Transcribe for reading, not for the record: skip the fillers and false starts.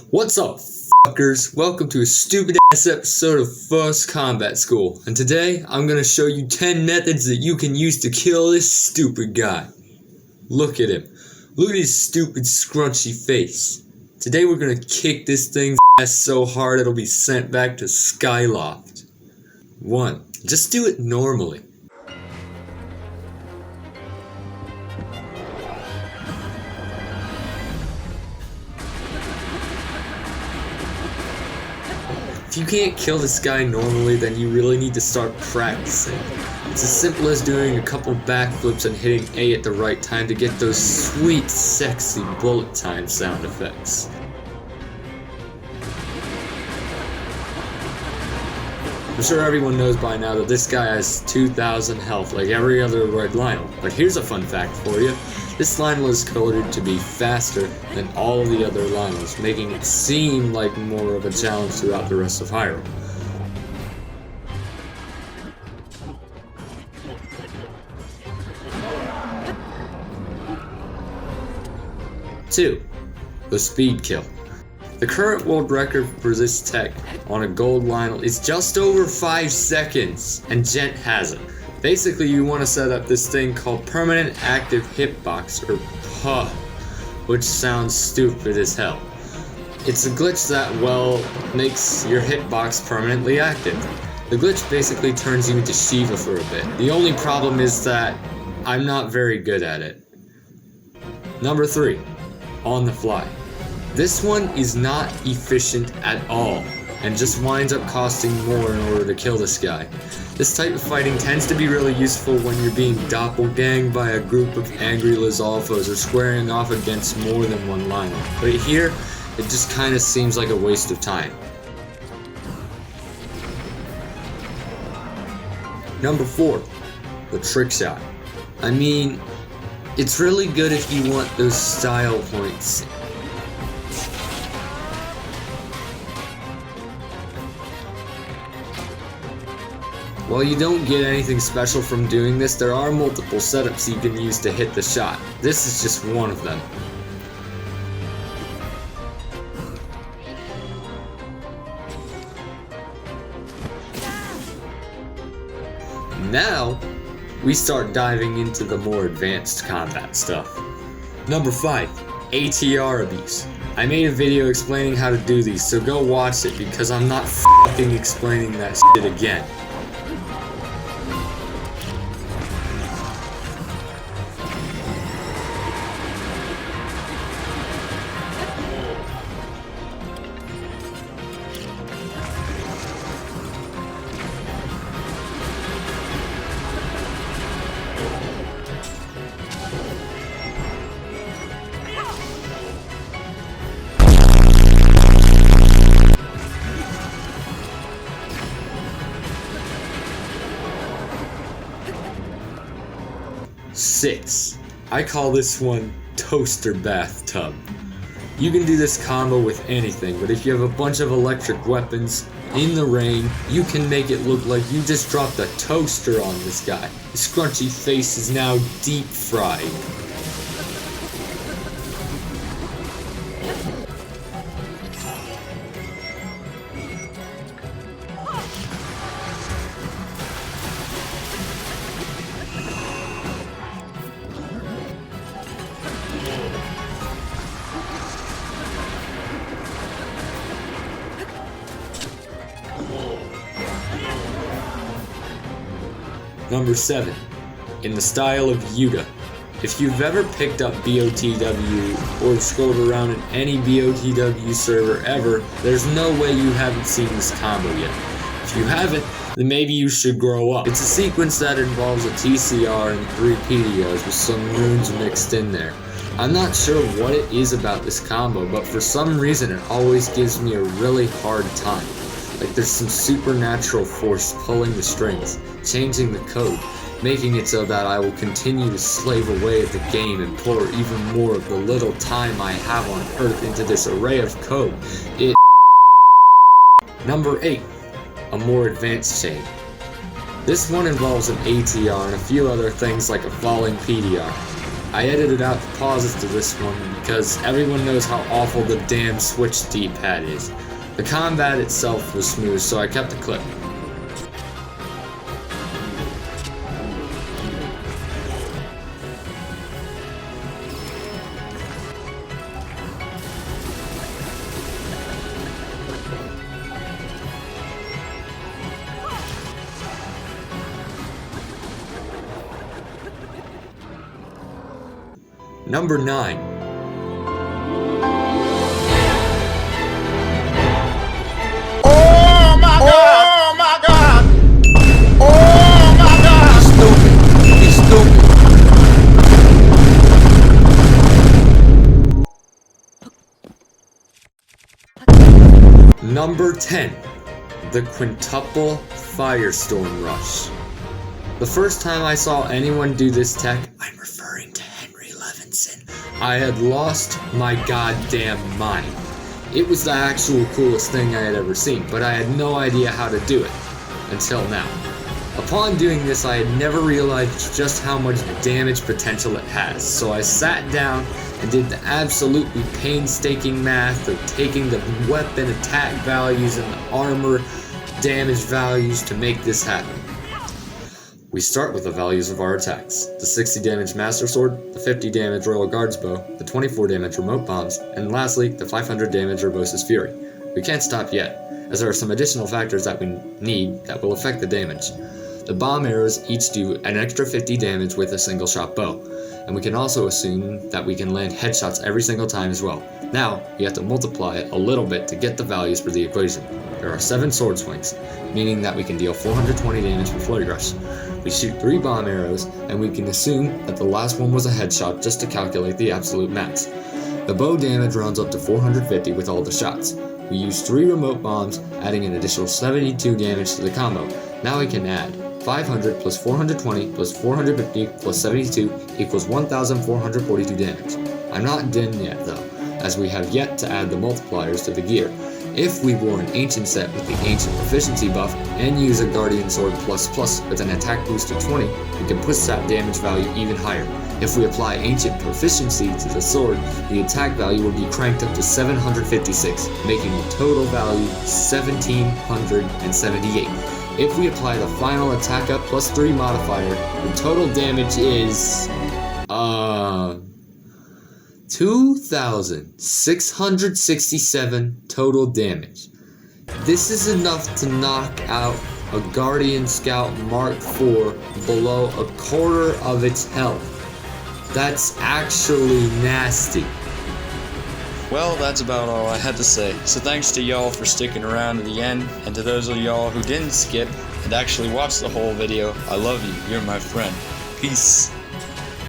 What's up, fuckers? Welcome to a stupid ass episode of First Combat School, and today I'm gonna show you 10 methods that you can use to kill this stupid guy. Look at him. Look at his stupid scrunchy face. Today we're gonna kick this thing's ass so hard it'll be sent back to Skyloft. 1. Just do it normally. If you can't kill this guy normally, then you really need to start practicing. It's as simple as doing a couple backflips and hitting A at the right time to get those sweet, sexy bullet time sound effects. I'm sure everyone knows by now that this guy has 2,000 health like every other red LYNEL, but here's a fun fact for you. This LYNEL is coded to be faster than all of the other LYNELs, making it seem like more of a challenge throughout the rest of Hyrule. Two, the speed kill. The current world record for this tech on a gold LYNEL is just over 5 seconds, and Gent has it. Basically, you want to set up this thing called Permanent Active Hitbox, or PUH, which sounds stupid as hell. It's a glitch that, well, makes your hitbox permanently active. The glitch basically turns you into Shiva for a bit. The only problem is that I'm not very good at it. Number 3, on the fly. This one is not efficient at all, and just winds up costing more in order to kill this guy. This type of fighting tends to be really useful when you're being doppelganged by a group of angry Lizalfos or squaring off against more than one LYNEL. But here, it just kinda seems like a waste of time. Number 4, the trickshot. I mean, it's really good if you want those style points. While you don't get anything special from doing this, there are multiple setups you can use to hit the shot. This is just one of them. Now, we start diving into the more advanced combat stuff. Number 5, ATR abuse. I made a video explaining how to do these, so go watch it because I'm not fucking explaining that shit again. Six. I call this one Toaster Bathtub. You can do this combo with anything, but if you have a bunch of electric weapons in the rain, you can make it look like you just dropped a toaster on this guy. His scrunchy face is now deep fried. Number 7, in the style of Yuda. If you've ever picked up BOTW or scrolled around in any BOTW server ever, there's no way you haven't seen this combo yet. If you haven't, then maybe you should grow up. It's a sequence that involves a TCR and 3 PDOs with some runes mixed in there. I'm not sure what it is about this combo, but for some reason it always gives me a really hard time. Like there's some supernatural force pulling the strings, changing the code, making it so that I will continue to slave away at the game and pour even more of the little time I have on Earth into this array of code. Number 8, a more advanced chain. This one involves an ATR and a few other things like a falling PDR. I edited out the pauses to this one because everyone knows how awful the damn Switch D-pad is. The combat itself was smooth, so I kept the clip. Number 9. Oh my god! Oh my god! He's stupid. Number 10. The quintuple firestorm rush. The first time I saw anyone do this tech, I'm referring to I had lost my goddamn mind. It was the actual coolest thing I had ever seen, but I had no idea how to do it, until now. Upon doing this, I had never realized just how much damage potential it has, so I sat down and did the absolutely painstaking math of taking the weapon attack values and the armor damage values to make this happen. We start with the values of our attacks: the 60 damage Master Sword, the 50 damage Royal Guard's Bow, the 24 damage Remote Bombs, and lastly, the 500 damage Urbosa's Fury. We can't stop yet, as there are some additional factors that we need that will affect the damage. The bomb arrows each do an extra 50 damage with a single shot bow, and we can also assume that we can land headshots every single time as well. Now, you have to multiply it a little bit to get the values for the equation. There are 7 sword swings, meaning that we can deal 420 damage with Flurry Rush. We shoot 3 bomb arrows, and we can assume that the last one was a headshot just to calculate the absolute max. The bow damage rounds up to 450 with all the shots. We use 3 remote bombs, adding an additional 72 damage to the combo. Now we can add 500 plus 420 plus 450 plus 72 equals 1,442 damage. I'm not done yet though, as we have yet to add the multipliers to the gear. If we wore an ancient set with the ancient proficiency buff and use a Guardian Sword plus with an attack boost of 20, we can push that damage value even higher. If we apply ancient proficiency to the sword, the attack value will be cranked up to 756, making the total value 1,778. If we apply the final attack up plus 3 modifier, the total damage is 2,667 total damage. This is enough to knock out a Guardian Scout Mark IV below a quarter of its health. That's actually nasty. Well, that's about all I had to say. So thanks to y'all for sticking around to the end, and to those of y'all who didn't skip and actually watched the whole video, I love you. You're my friend. Peace.